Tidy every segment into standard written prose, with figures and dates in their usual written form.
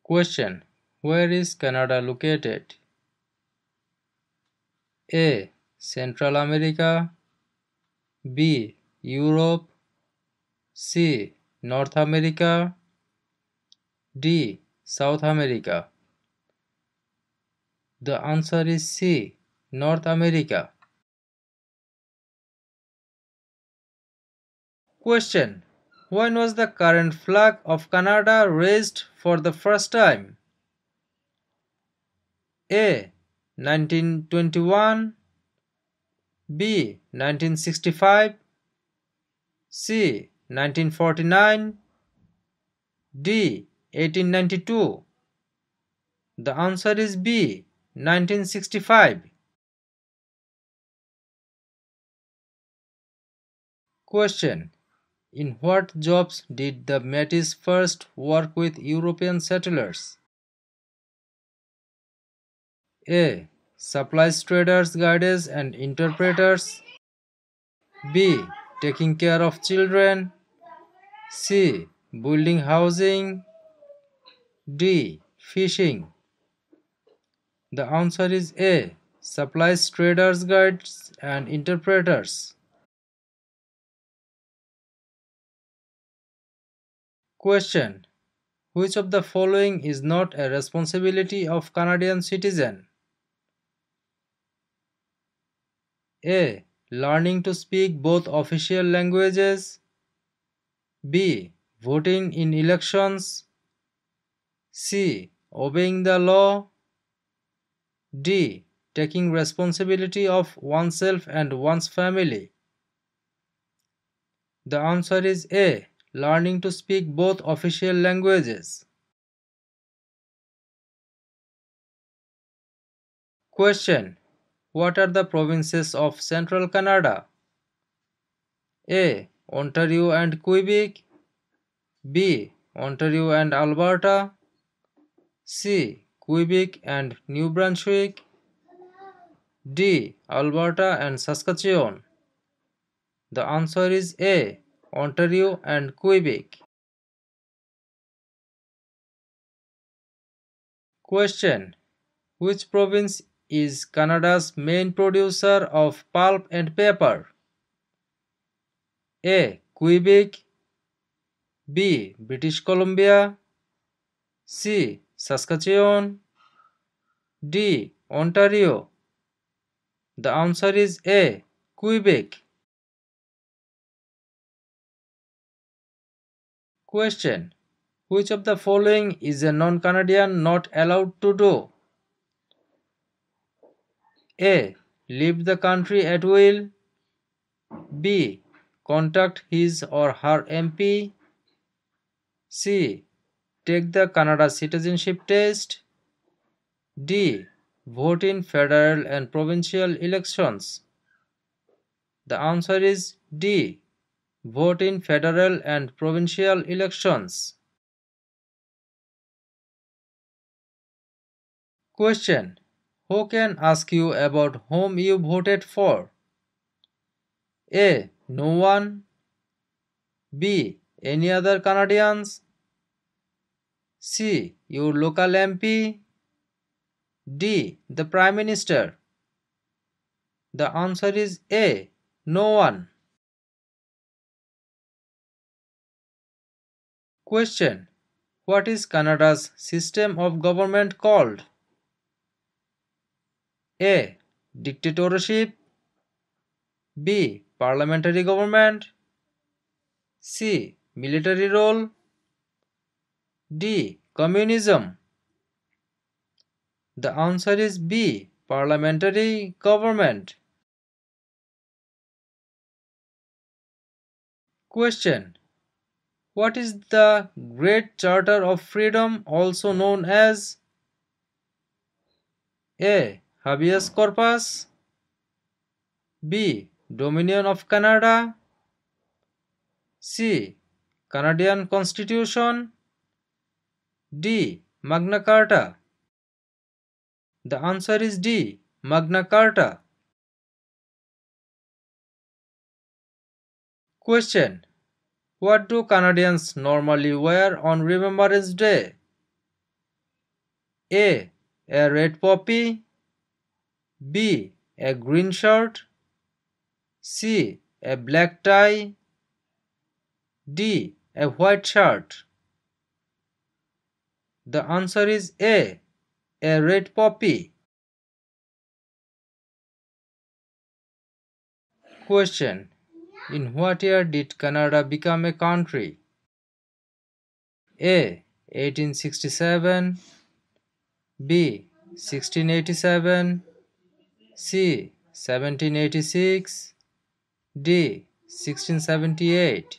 Question: Where is Canada located? A. Central America, B. Europe, C. North America, D. South America. The answer is C. North America. Question: When was the current flag of Canada raised for the first time? A. 1921, B. 1965, C. 1949, D. 1892. The answer is B. 1965. Question: In what jobs did the Métis first work with European settlers? A. Supplies traders, guides and interpreters, B. Taking care of children, C. Building housing, D. Fishing. The answer is A. Supplies traders, guides and interpreters. Question: Which of the following is not a responsibility of Canadian citizen? A. Learning to speak both official languages, B. Voting in elections, C. Obeying the law, D. Taking responsibility of oneself and one's family. The answer is A. Learning to speak both official languages. Question: What are the provinces of Central Canada? A. Ontario and Quebec, B. Ontario and Alberta, C. Quebec and New Brunswick, D. Alberta and Saskatchewan. The answer is A. Ontario and Quebec. Question: Which province is Canada's main producer of pulp and paper? A. Quebec, B. British Columbia, C. Saskatchewan, D. Ontario. The answer is A. Quebec. Question: Which of the following is a non-Canadian not allowed to do? A. Leave the country at will, B. Contact his or her MP, C. Take the Canada citizenship test, D. Vote in federal and provincial elections. The answer is D. Vote in federal and provincial elections. Question: Who can ask you about whom you voted for? A. No one, B. Any other Canadians, C. Your local MP, D. The Prime Minister. The answer is A. No one. Question: What is Canada's system of government called? A. Dictatorship, B. Parliamentary government, C. Military rule, D. Communism. The answer is B. Parliamentary government. Question: What is the Great Charter of Freedom also known as? A. Habeas corpus, B. Dominion of Canada, C. Canadian Constitution, D. Magna Carta. The answer is D. Magna Carta. Question: What do Canadians normally wear on Remembrance Day? A. A red poppy. B. A green shirt. C. A black tie. D. A white shirt. The answer is A. A red poppy. Question. In what year did Canada become a country? A. 1867. B. 1687. C. 1786. D. 1678.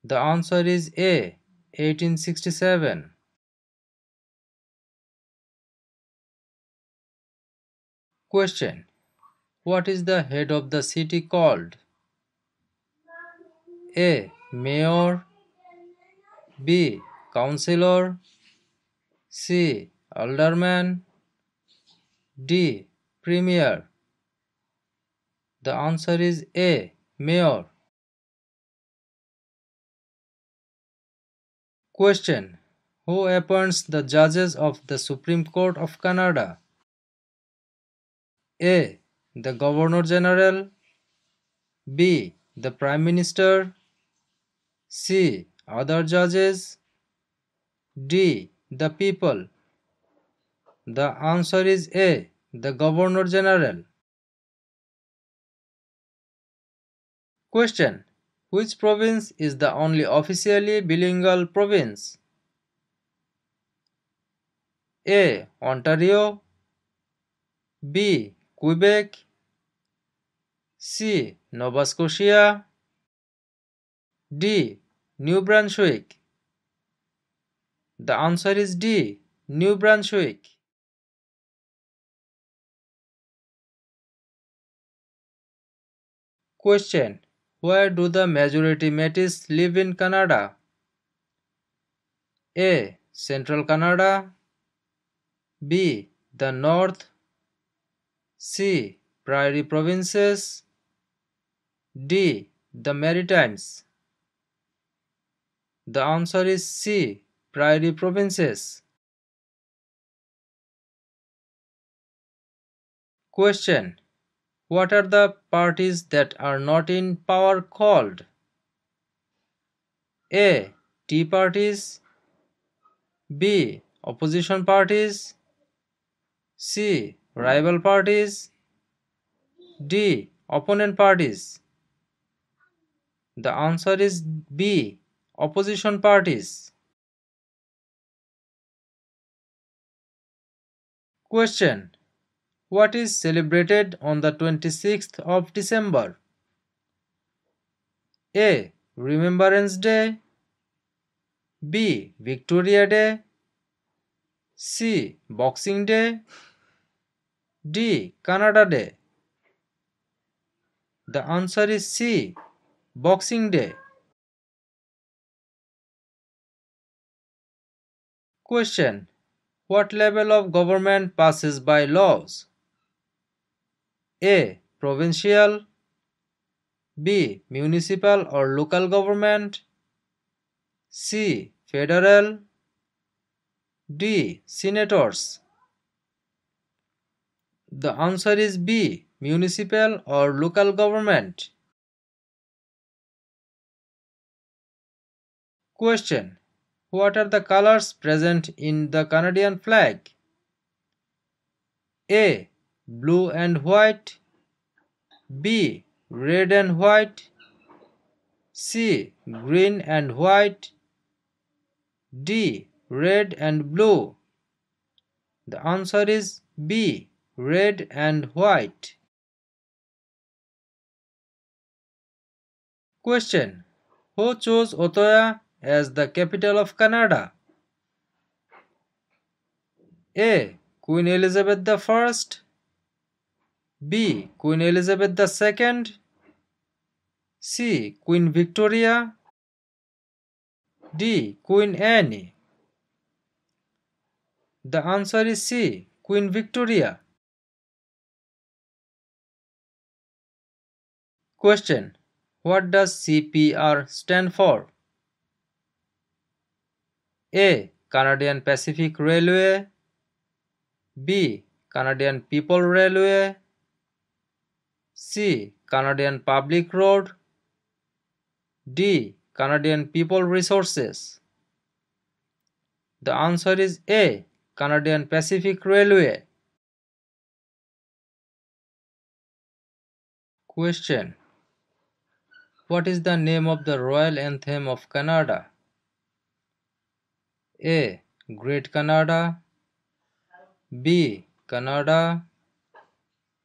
The answer is A. 1867. Question. What is the head of the city called? A. Mayor. B. Councillor. C. Alderman. D. Premier. The answer is A. Mayor. Question. Who appoints the judges of the Supreme Court of Canada? A. The Governor General. B. The Prime Minister. C. Other judges. D. The people. The answer is A. The Governor General. Question. Which province is the only officially bilingual province? A. Ontario. B. Quebec. C. Nova Scotia. D. New Brunswick. The answer is D. New Brunswick. Question. Where do the majority Métis live in Canada? A. Central Canada. B. The North. C. Prairie Provinces. D. The Maritimes. The answer is C. Prairie Provinces. Question. What are the parties that are not in power called? A. Tea parties. B. Opposition parties. C. Rival parties. D. Opponent parties. The answer is B. Opposition parties. Question. What is celebrated on the 26th of December? A. Remembrance Day. B. Victoria Day. C. Boxing Day. D. Canada Day. The answer is C. Boxing Day. Question. What level of government passes by laws? A. Provincial. B. Municipal or local government. C. Federal. D. Senators. The answer is B. Municipal or local government. Question. What are the colors present in the Canadian flag? A. Blue and white. B. Red and white. C. Green and white. D. Red and blue. The answer is B. Red and white. Question. Who chose Ottawa as the capital of Canada? A. Queen Elizabeth I. B. Queen Elizabeth II. C. Queen Victoria. D. Queen Anne. The answer is C. Queen Victoria. Question. What does CPR stand for? A. Canadian Pacific Railway, B. Canadian People Railway, C. Canadian Public Road, D. Canadian People Resources. The answer is A. Canadian Pacific Railway. Question. What is the name of the royal anthem of Canada? A. Great Canada, B. Canada,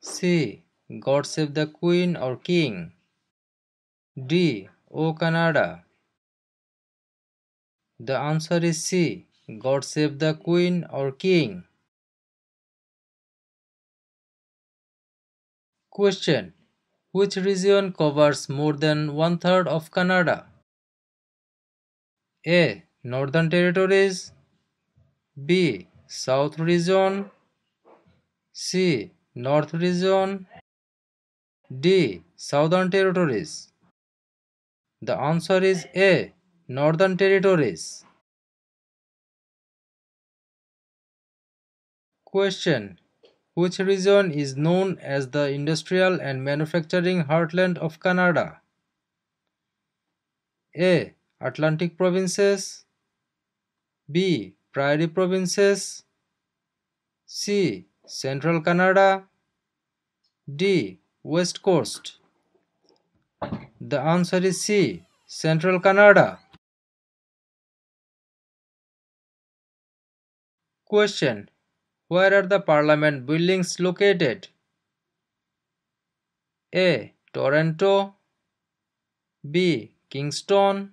C. God Save the Queen or King, D. O Canada. The answer is C. God Save the Queen or King. Question. Which region covers more than one-third of Canada? A. Northern Territories, B. South Region, C. North Region, D. Southern Territories. The answer is A. Northern Territories. Question. Which region is known as the industrial and manufacturing heartland of Canada? A. Atlantic Provinces, B. Prairie Provinces, C. Central Canada, D. West Coast. The answer is C. Central Canada. Question. Where are the Parliament buildings located? A. Toronto, B. Kingston,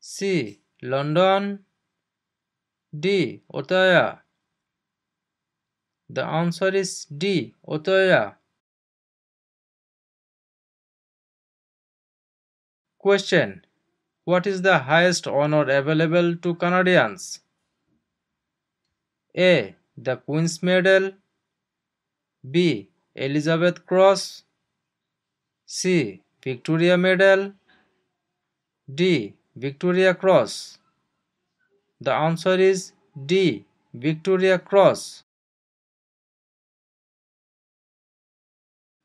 C. London, D. Ottawa. The answer is D. Ottawa. Question. What is the highest honor available to Canadians? A. The Queen's Medal, B. Elizabeth Cross, C. Victoria Medal, D. Victoria Cross. The answer is D. Victoria Cross.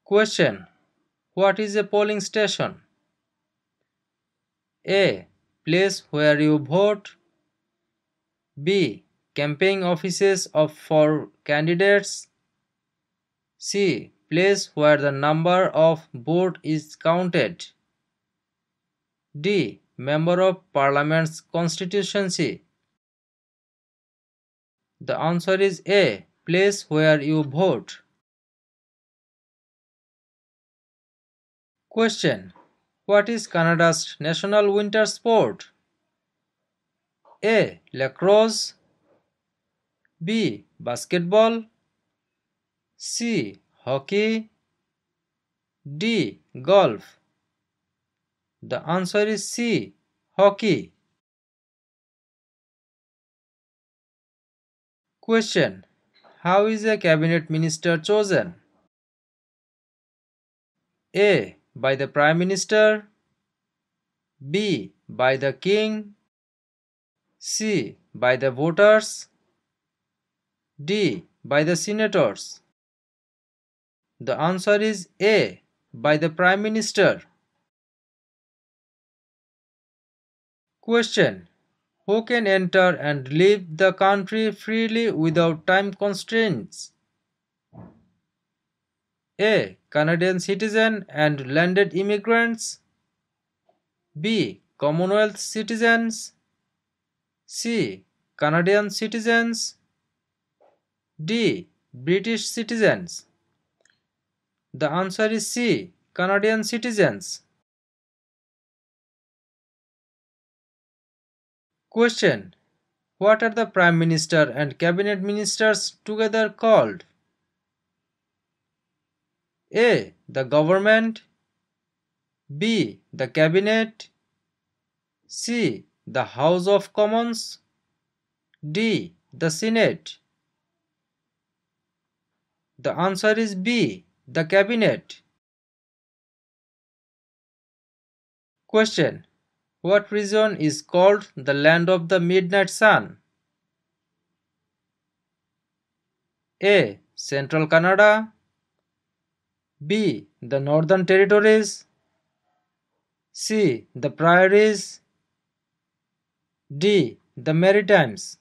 Question. What is a polling station? A. Place where you vote, B. Campaign offices for candidates, C. Place where the number of vote is counted, D. Member of Parliament's constituency. The answer is A. Place where you vote. Question. What is Canada's national winter sport? A. Lacrosse, B. Basketball, C. Hockey, D. Golf. The answer is C. Hockey. Question. How is a cabinet minister chosen? A. By the Prime Minister, B. By the King, C. By the voters, D. By the senators. The answer is A. By the Prime Minister. Question. Who can enter and leave the country freely without time constraints? A. Canadian citizen and landed immigrants, B. Commonwealth citizens, C. Canadian citizens, D. British citizens. The answer is C. Canadian citizens. Question. What are the Prime Minister and Cabinet Ministers together called? A. The Government, B. The Cabinet, C. The House of Commons, D. The Senate. The answer is B. The Cabinet. Question. What region is called the land of the midnight sun? A. Central Canada, B. The Northern Territories, C. The Prairies, D. The Maritimes.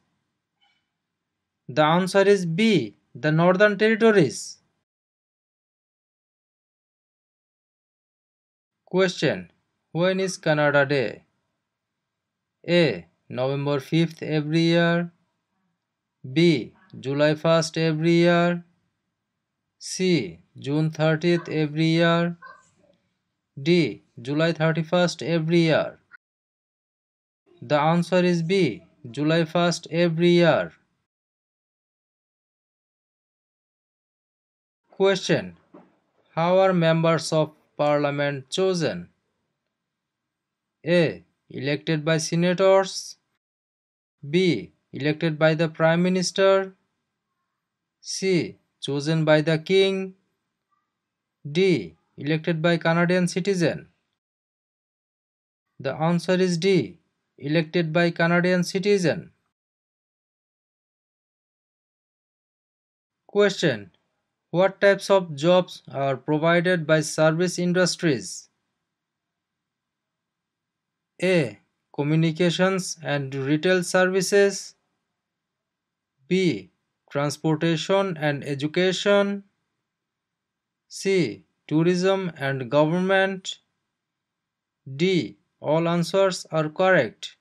The answer is B. The Northern Territories. Question. When is Canada Day? A. November 5th every year, B. July 1st every year, C. June 30th every year, D. July 31st every year. The answer is B. July 1st every year. Question. How are members of parliament chosen? A. Elected by senators, B. Elected by the prime minister, C. Chosen by the king, D. Elected by Canadian citizen. The answer is D. Elected by Canadian citizen. Question. What types of jobs are provided by service industries? A. Communications and retail services, B. Transportation and education, C. Tourism and government, D. All answers are correct.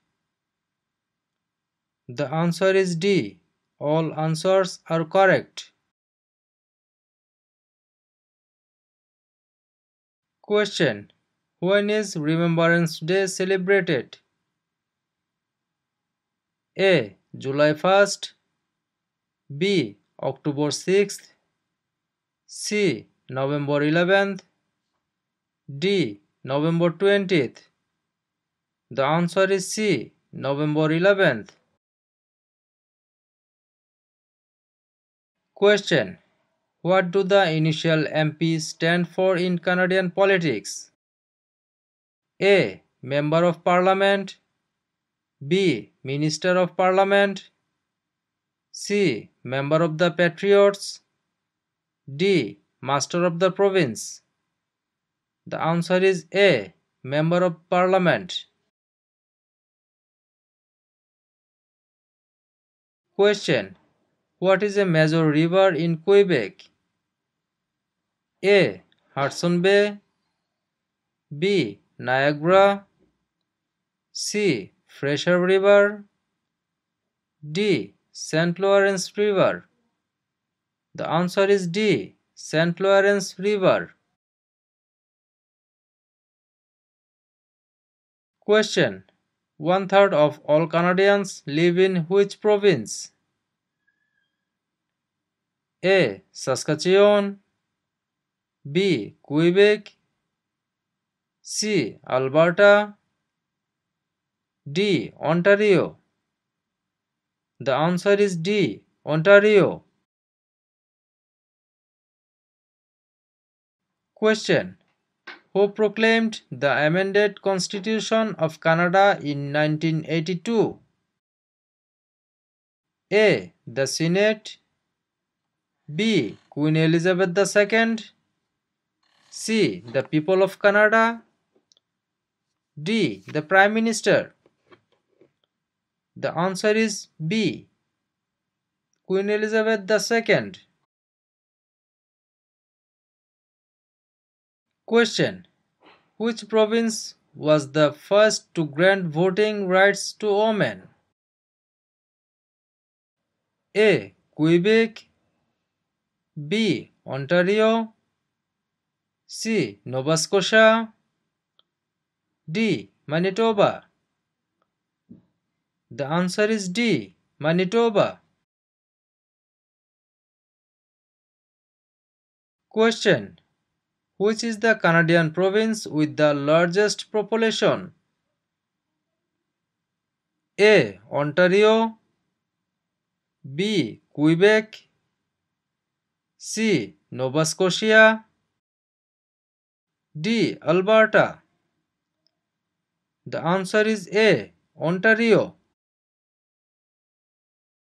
The answer is D. All answers are correct. Question. When is Remembrance Day celebrated? A. July 1st, B. October 6th, C. November 11th, D. November 20th. The answer is C. November 11th. Question. What do the initial MP stand for in Canadian politics? A. Member of Parliament, B. Minister of Parliament, C. Member of the Patriots, D. Master of the Province. The answer is A. Member of Parliament. Question. What is a major river in Quebec? A. Hudson Bay, B. Niagara, C. Fraser River, D. St. Lawrence River. The answer is D. St. Lawrence River. Question. 1/3 of all Canadians live in which province? A. Saskatchewan, B. Quebec, C. Alberta, D. Ontario. The answer is D. Ontario. Question. Who proclaimed the amended Constitution of Canada in 1982? A. The Senate, B. Queen Elizabeth II, C. The people of Canada, D. The Prime Minister. The answer is B. Queen Elizabeth II. Question. Which province was the first to grant voting rights to women? A. Quebec, B. Ontario, C. Nova Scotia, D. Manitoba. The answer is D. Manitoba. Question. Which is the Canadian province with the largest population? A. Ontario, B. Quebec, C. Nova Scotia, D. Alberta. The answer is A. Ontario.